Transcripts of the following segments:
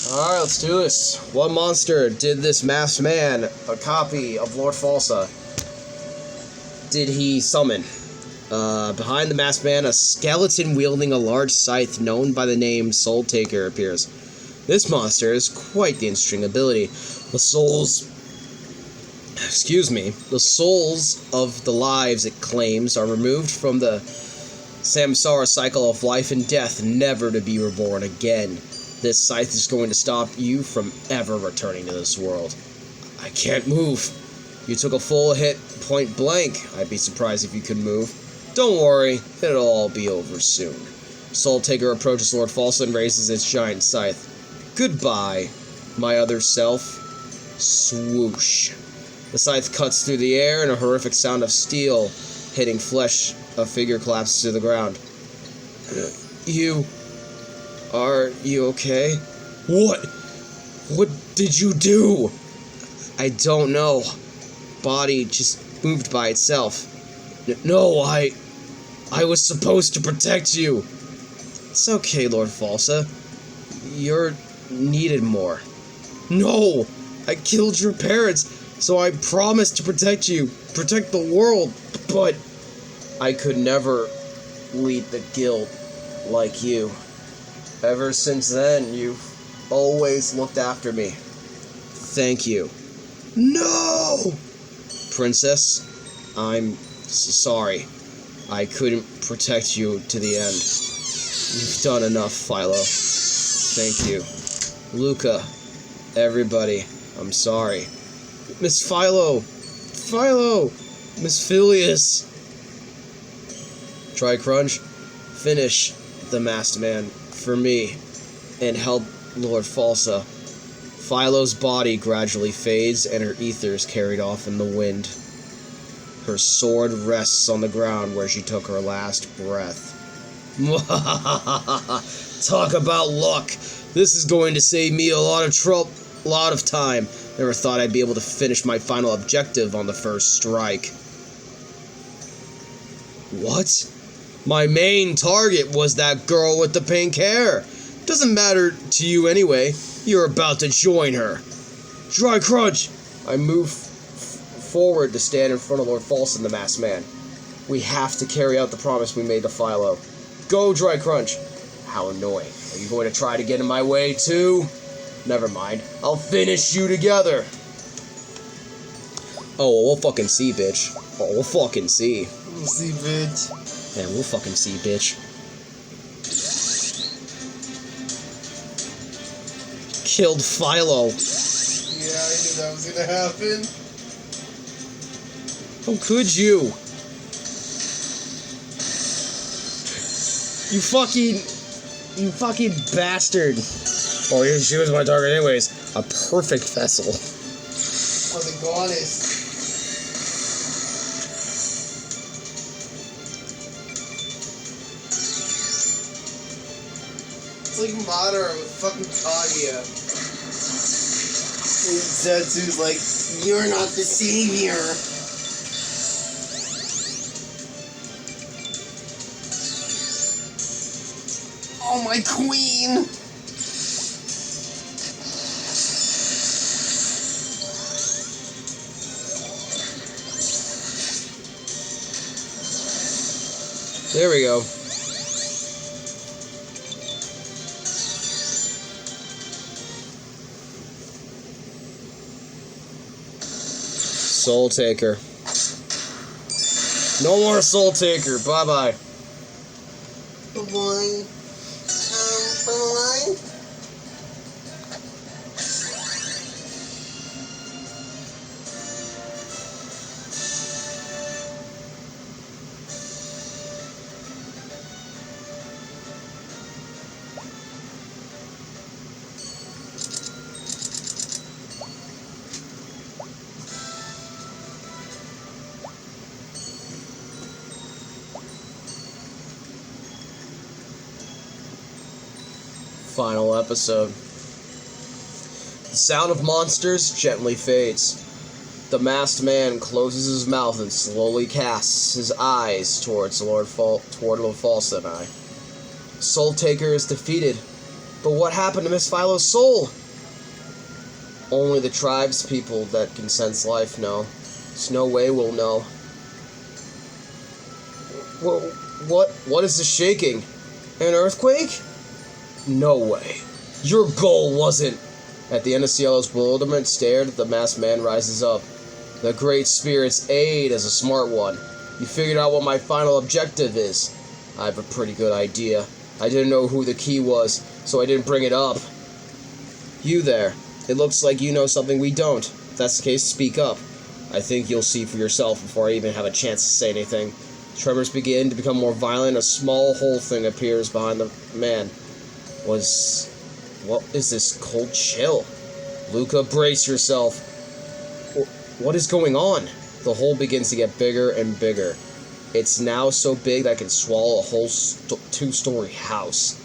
Alright, let's do this. What monster did this masked man, a copy of Lord Falsa, did he summon? Behind the masked man, a skeleton wielding a large scythe known by the name Soul Taker appears. This monster is quite the interesting ability. The souls of the lives it claims are removed from the samsara cycle of life and death, never to be reborn again. This scythe is going to stop you from ever returning to this world. I can't move. You took a full hit point blank. I'd be surprised if you could move. Don't worry, it'll all be over soon. Soul Taker approaches Lord Falsa and raises its giant scythe. Goodbye, my other self. Swoosh. The scythe cuts through the air, and a horrific sound of steel hitting flesh. A figure collapses to the ground. Are you okay? What? What did you do? I don't know. Body just moved by itself. No, I was supposed to protect you. It's okay, Lord Falsa. You're needed more. No! I killed your parents, so I promised to protect you. Protect the world. But I could never lead the guild like you. Ever since then, you've always looked after me. Thank you. No! Princess, I'm sorry. I couldn't protect you to the end. You've done enough, Philo. Thank you. Luca, everybody, I'm sorry. Miss Philo! Philo! Miss Filius! Try Crunch. Finish the masked man for me and help Lord Falsa. Philo's body gradually fades and her ether is carried off in the wind. Her sword rests on the ground where she took her last breath. Talk about luck. This is going to save me a lot of time. Never thought I'd be able to finish my final objective on the first strike. What? My main target was that girl with the pink hair. Doesn't matter to you anyway. You're about to join her. Dry Crunch! I move forward to stand in front of Lord Falsa and the masked man. We have to carry out the promise we made to Philo. Go, Dry Crunch. How annoying. Are you going to try to get in my way, too? Never mind. I'll finish you together. Oh, we'll fucking see, bitch. Oh, we'll fucking see. We'll see, bitch. Man, we'll fucking see, bitch. Killed Philo. Yeah, I knew that was gonna happen. How could you? You fucking bastard. Oh, she was my target anyways. A perfect vessel. For the goddess. It's like Madara with fucking Kaguya. And Zetsu's like, you're not the savior. Oh, my queen! There we go. Soul Taker. No more Soul Taker. Bye-bye. Bye-bye. Bye-bye. Final episode. The sound of monsters gently fades. The masked man closes his mouth and slowly casts his eyes toward Lord Falsa and I. Soul Taker is defeated. But what happened to Miss Philo's soul? Only the tribe's people that can sense life know. There's no way we'll know. What is this shaking? An earthquake? No way. Your goal wasn't. At the end of Cielo's bewilderment stared, the masked man rises up. The Great Spirit's aid is a smart one. You figured out what my final objective is. I have a pretty good idea. I didn't know who the key was, so I didn't bring it up. You there. It looks like you know something we don't. If that's the case, speak up. I think you'll see for yourself before I even have a chance to say anything. Tremors begin to become more violent. A small hole thing appears behind the man. What is this cold chill? Luca, brace yourself. What is going on? The hole begins to get bigger and bigger. It's now so big that I can swallow a whole two-story house.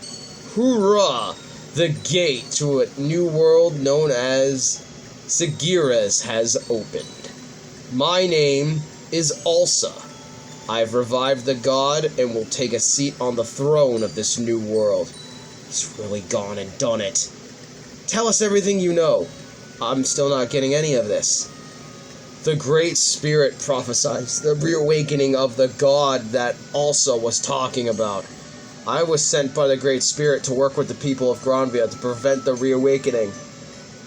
Hoorah! The gate to a new world known as Cergis has opened. My name is Ulsa. I've revived the god and will take a seat on the throne of this new world. He's really gone and done it. Tell us everything you know. I'm still not getting any of this. The Great Spirit prophesies the reawakening of the god that Ulsa was talking about. I was sent by the Great Spirit to work with the people of Gravia to prevent the reawakening.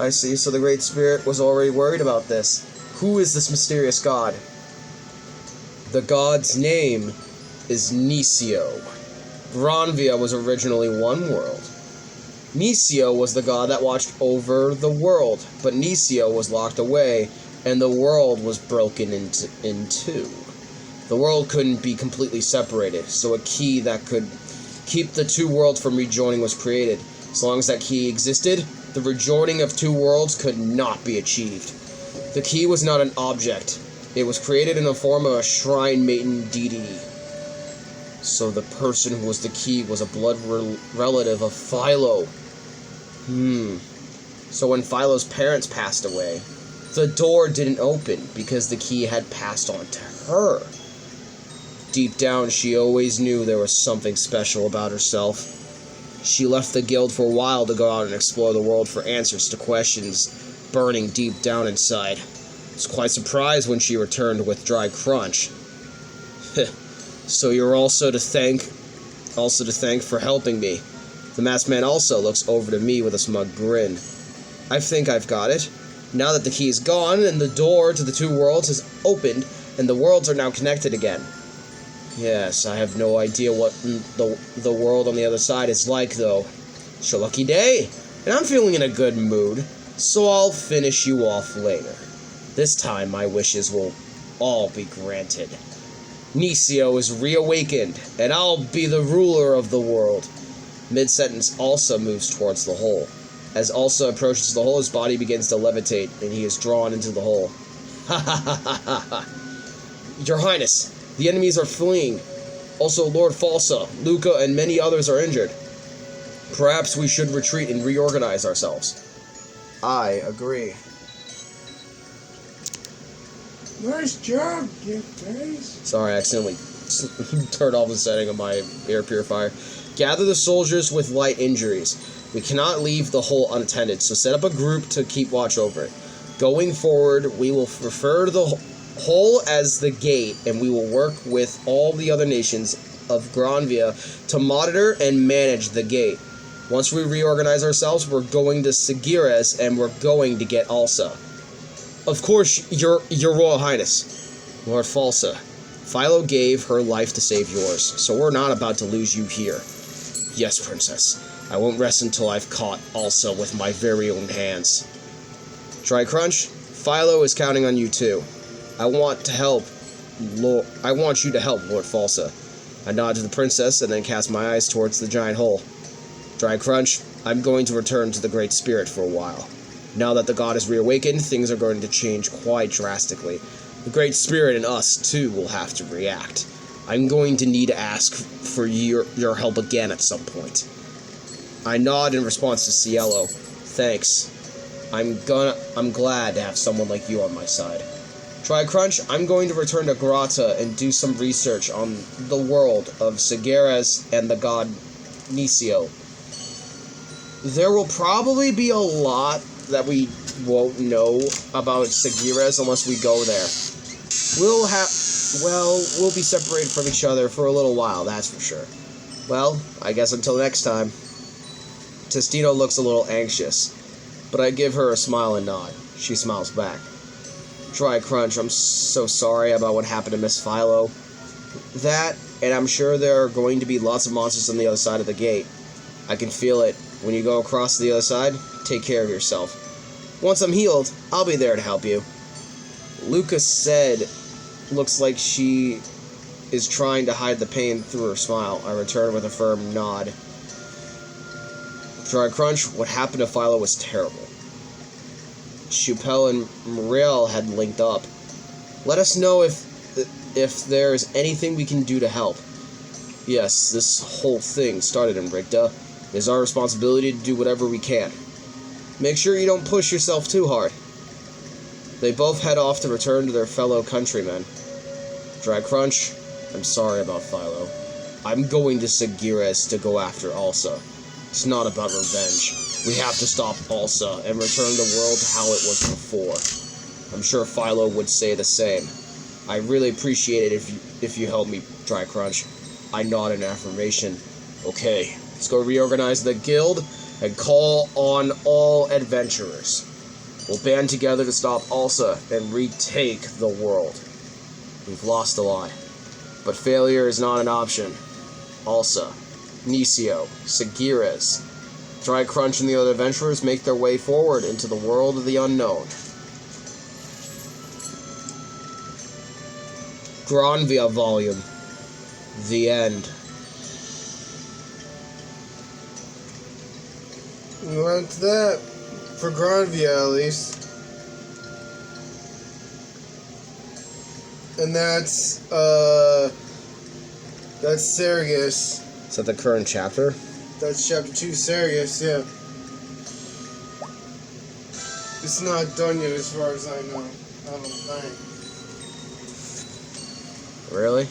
I see, so the Great Spirit was already worried about this. Who is this mysterious god? The god's name is Nisio. Gravia was originally one world. Nisio was the god that watched over the world, but Nisio was locked away, and the world was broken in two. The world couldn't be completely separated, so a key that could keep the two worlds from rejoining was created. As long as that key existed, the rejoining of two worlds could not be achieved. The key was not an object. It was created in the form of a shrine maiden deity. So the person who was the key was a blood relative of Philo. So when Philo's parents passed away, the door didn't open because the key had passed on to her. Deep down, she always knew there was something special about herself. She left the guild for a while to go out and explore the world for answers to questions burning deep down inside. I was quite surprised when she returned with dry crunch. So you're also to thank for helping me. The masked man also looks over to me with a smug grin. I think I've got it. Now that the key is gone and the door to the two worlds has opened and the worlds are now connected again. Yes, I have no idea what the world on the other side is like, though. It's a lucky day, and I'm feeling in a good mood, so I'll finish you off later. This time my wishes will all be granted. Nisio is reawakened, and I'll be the ruler of the world. Mid-sentence, Ulsa moves towards the hole. As Ulsa approaches the hole, his body begins to levitate, and he is drawn into the hole. Ha ha ha ha ha ha! Your Highness, the enemies are fleeing. Also, Lord Falsa, Luca, and many others are injured. Perhaps we should retreat and reorganize ourselves. I agree. Nice job, Gift Face. Sorry, I accidentally turned off the setting of my air purifier. Gather the soldiers with light injuries. We cannot leave the hole unattended, so set up a group to keep watch over it. Going forward, we will refer to the hole as the gate, and we will work with all the other nations of Gravia to monitor and manage the gate. Once we reorganize ourselves, we're going to Cergis, and we're going to get Ulsa. Of course, your Royal Highness, Lord Falsa. Philo gave her life to save yours, so we're not about to lose you here. Yes, Princess. I won't rest until I've caught Ulsa with my very own hands. Dry Crunch, Philo is counting on you too. I want you to help, Lord Falsa. I nod to the princess and then cast my eyes towards the giant hole. Dry Crunch, I'm going to return to the Great Spirit for a while. Now that the god is reawakened, things are going to change quite drastically. The Great Spirit and us, too, will have to react. I'm going to need to ask for your help again at some point. I nod in response to Cielo. Thanks. I'm glad to have someone like you on my side. Try Crunch, I'm going to return to Grata and do some research on the world of Cergis and the god Nisio. There will probably be a lot that we won't know about Cergis unless we go there. We'll be separated from each other for a little while, that's for sure. Well, I guess until next time. Testino looks a little anxious, but I give her a smile and nod. She smiles back. Dry Crunch, I'm so sorry about what happened to Miss Philo. That, and I'm sure there are going to be lots of monsters on the other side of the gate. I can feel it. When you go across to the other side, take care of yourself. Once I'm healed, I'll be there to help you. Lucas said, looks like she is trying to hide the pain through her smile. I return with a firm nod. Dry Crunch, what happened to Philo was terrible. Chupel and Muriel had linked up. Let us know if there's anything we can do to help. Yes, this whole thing started in Ricta. It is our responsibility to do whatever we can. Make sure you don't push yourself too hard. They both head off to return to their fellow countrymen. Dry Crunch, I'm sorry about Philo. I'm going to Cergis to go after Ulsa. It's not about revenge. We have to stop Ulsa and return the world to how it was before. I'm sure Philo would say the same. I really appreciate it if you help me, Dry Crunch. I nod in affirmation. Okay, let's go reorganize the guild and call on all adventurers. We'll band together to stop Ulsa and retake the world. We've lost a lot, but failure is not an option. Ulsa, Nisio, Cergis, Dry Crunch and the other adventurers make their way forward into the world of the unknown. Gravia Volume. The end. We learned that for Gravia at least. And that's Cergis. Is that the current chapter? That's chapter 2, Cergis, yeah. It's not done yet as far as I know. I don't think. Really?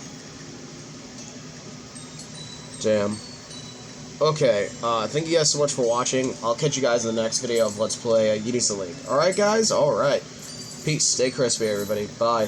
Damn. Okay, thank you guys so much for watching. I'll catch you guys in the next video of Let's Play Unison. Alright guys? Alright. Peace. Stay crispy everybody. Bye.